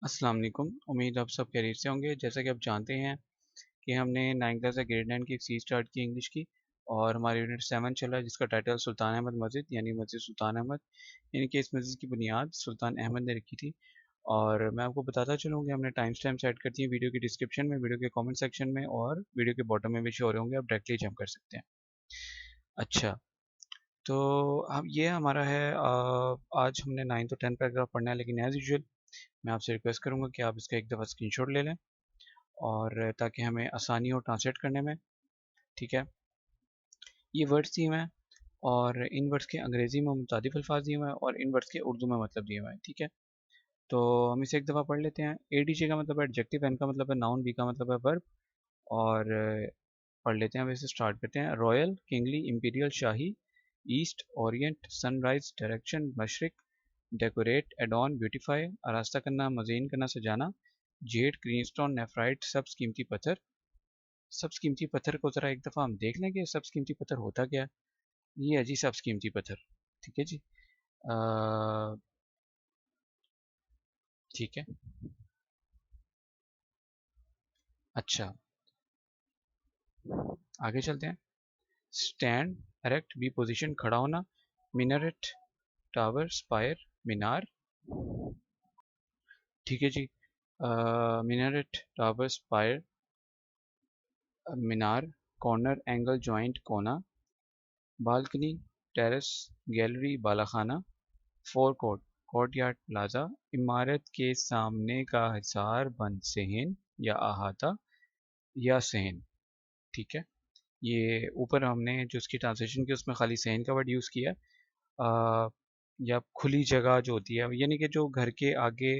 अस्सलाम वालेकुम। उम्मीद आप सब खैरियत से होंगे। जैसा कि आप जानते हैं कि हमने 9th क्लास से ग्रेड 9 की एक सीरीज स्टार्ट की इंग्लिश की और हमारी यूनिट 7 चल रहा है जिसका टाइटल सुल्तान अहमद मस्जिद यानी मस्जिद सुल्तान अहमद। यानी कि इस मस्जिद की बुनियाद सुल्तान अहमद ने रखी थी। और मैं आपको बताता चलूँ कि हमने टाइम स्टैम्प ऐड कर दिए वीडियो की डिस्क्रिप्शन में, वीडियो के कमेंट सेक्शन में और वीडियो के बॉटम में भी शो हो रहे होंगे, आप डायरेक्टली जंप कर सकते हैं। अच्छा, तो अब ये हमारा है आज हमने 9 तो 10 पैराग्राफ पढ़ना है, लेकिन एज़ यूजुअल मैं आपसे रिक्वेस्ट करूँगा कि आप इसका एक दफ़ा स्क्रीनशॉट ले लें और ताकि हमें आसानी हो ट्रांसलेट करने में। ठीक है, ये वर्ड्स दिए हुए हैं और इन वर्ड्स के अंग्रेज़ी में मुतादिफ़ अल्फाज दिए हुए हैं और इन वर्ड्स के उर्दू में मतलब दिए हुए हैं। ठीक है, तो हम इसे एक दफ़ा पढ़ लेते हैं। एडीजे का मतलब है एडजेक्टिव, एन का मतलब है नाउन, बी का मतलब है वर्ब। और पढ़ लेते हैं, वैसे स्टार्ट करते हैं। रॉयल, किंगली, इंपीरियल, शाही, ईस्ट, ओरिएंट, सनराइज, डायरेक्शन, मशरिक, डेकोरेट, एडॉन, ब्यूटीफाई, आरास्ता करना, मज़ीन करना, सजाना, जेड, ग्रीनस्टोन, नेफ्राइट, सब्ज़ कीमती पत्थर। सब्ज़ कीमती पत्थर को ज़रा एक दफ़ा हम देख लें कि सब्ज़ कीमती पत्थर होता क्या है। ये है जी सब्ज़ कीमती पत्थर। ठीक है जी। ठीक है। अच्छा, आगे चलते हैं। स्टैंड, एरेक्ट, बी पोजीशन, खड़ा होना। मिनरेट, टावर, स्पायर, मीनार। ठीक है जी। मिनरेट, टावर, स्पायर, मीनार। कॉर्नर, एंगल, जॉइंट, कोना। बालकनी, टेरेस, गैलरी, बालाखाना। Forecourt, courtyard, plaza. इमारत के सामने का हिसार, बंद सहन या अहाता या सहन। ठीक है, ये ऊपर हमने जो उसकी ट्रांसलेशन की उसमें खाली सहन का वर्ड यूज़ किया है। या खुली जगह जो होती है, यानी कि जो घर के आगे,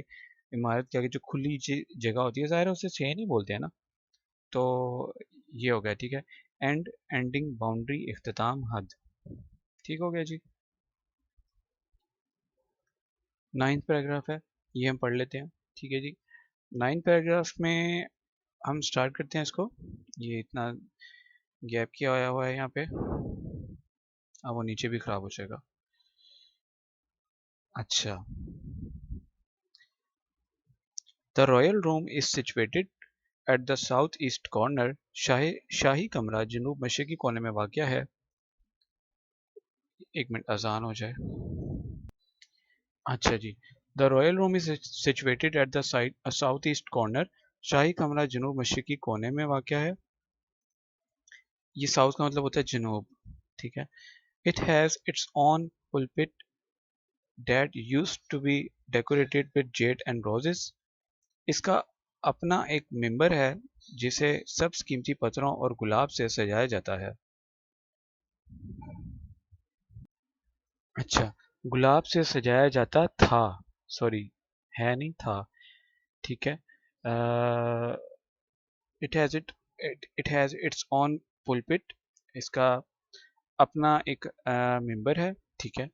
इमारत के आगे जो खुली जगह होती है, ज़ाहिर है उसे सहन ही बोलते हैं ना। तो ये हो गया। ठीक है, एंड, एंडिंग, बाउंड्री, इख्तिताम, हद। ठीक हो गया जी। 9th पैराग्राफ है, ये हम पढ़ लेते हैं। ठीक है जी। 9th पैराग्राफ में हम स्टार्ट करते हैं इसको। ये इतना गैप किया आया हुआ है यहाँ पे, अब वो नीचे भी खराब हो जाएगा। अच्छा, the royal room is situated at the south east corner. शाही कमरा जनूब मशरकी कोने में वाक़या है। एक मिनट अजान हो जाए। अच्छा जी। The royal room is situated at the south east corner. शाही कमरा जनूब मशरकी कोने में वाक़या है। ये साउथ का मतलब होता है जनूब। ठीक है। It has its own pulpit that used to be decorated with jade and roses। इसका अपना एक मिंबर है जिसे सब्ज कीमती पत्थरों और गुलाब से सजाया जाता है। अच्छा, गुलाब से सजाया जाता था, सॉरी, है नहीं था। ठीक है। It has it has its on pulpit. इसका अपना एक मिंबर है। ठीक है।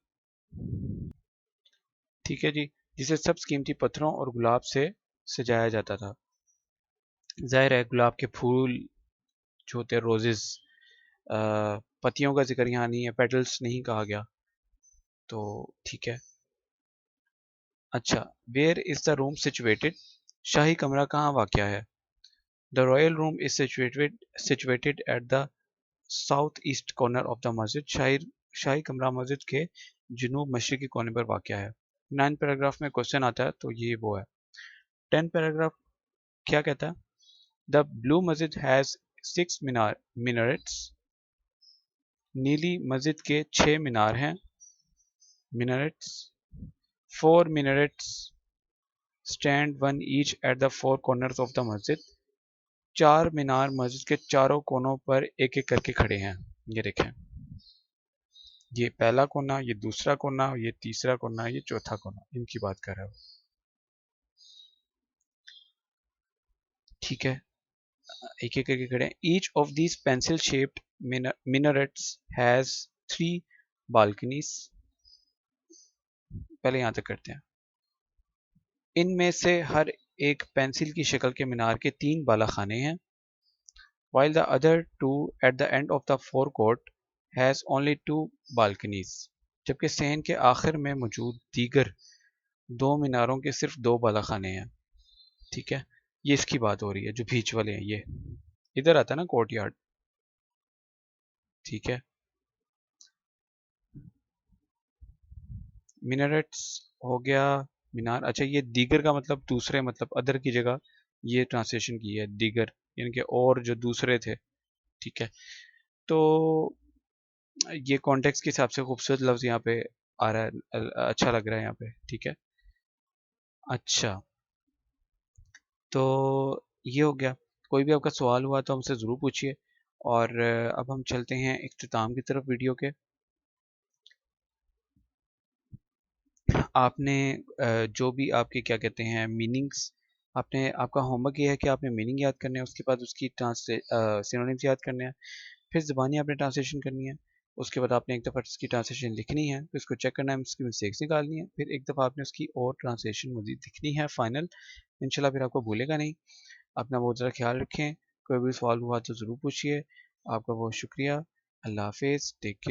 ठीक है जी, जिसे सब्ज कीमती पत्थरों और गुलाब से सजाया जाता था। जाहिर है गुलाब के फूल जो होते हैं, रोजेस, पत्तियों का जिक्र यहाँ नहीं है, पेटल्स नहीं कहा गया। तो ठीक है। अच्छा, where is the room situated. शाही कमरा कहाँ वाक़या है। The royal room is situated at the south east corner of the मस्जिद। शाही कमरा मस्जिद के जनूब मशरकी कोने पर वाक़या है। 9 पैराग्राफ में क्वेश्चन आता है, तो ये वो है। 10 पैराग्राफ क्या कहता है। द ब्लू मस्जिद हैज़ 6 मिनारेट्स। नीली मस्जिद के 6 मीनार हैं। Minarets, 4 minarets stand one each at the four corners of the मस्जिद। 4 मीनार मस्जिद के चारों कोनों पर एक एक करके खड़े हैं। ये देखें, ये पहला कोना, ये दूसरा कोना, ये तीसरा कोना, ये चौथा कोना, इनकी बात कर रहा हूँ। ठीक है, एक एक करके खड़े हैं। Each of these pencil shaped minarets has 3 balconies. पहले यहां तक करते हैं। इनमें से हर एक पेंसिल की शक्ल के मीनार के 3 बालाखाने हैं। while the other two at the end of the forecourt has only 2 balconies। जबकि सहन के आखिर में मौजूद दीगर 2 मीनारों के सिर्फ 2 बालाखाने हैं। ठीक है, ये इसकी बात हो रही है, जो बीच वाले हैं ये इधर आता है ना कोर्टयार्ड। ठीक है, मिनरेट्स हो गया, मीनार। अच्छा, ये दीगर का मतलब दूसरे, मतलब अदर की जगह ये ट्रांसलेशन की है, दीगर यानी कि और जो दूसरे थे। ठीक है, तो ये कॉन्टेक्स्ट के हिसाब से खूबसूरत लफ्ज़ यहाँ पे आ रहा है, अच्छा लग रहा है यहाँ पे। ठीक है, अच्छा, तो ये हो गया। कोई भी आपका सवाल हुआ तो हमसे ज़रूर पूछिए। और अब हम चलते हैं इख्तिताम की तरफ वीडियो के। आपने जो भी आपके क्या कहते हैं मीनिंग्स, आपने, आपका होमवर्क ये है कि आपने मीनिंग याद करने हैं, उसके बाद उसकी सिनोनिम्स याद करने हैं, फिर ज़बानी आपने ट्रांसलेशन करनी है। उसके बाद आपने एक दफ़ा इसकी ट्रांसलेशन लिखनी है, फिर उसको चेक करना है, उसकी मिस्टेक्स निकालनी है, फिर एक दफ़ा आपने उसकी और ट्रांसलेशन मज़ीद लिखनी है फाइनल। इंशाल्लाह फिर आपको भूलेगा नहीं। अपना बहुत ज़्यादा ख्याल रखें। कोई भी सवाल हुआ तो ज़रूर पूछिए। आपका बहुत शुक्रिया। अल्लाह हाफिज़, टेक केयर।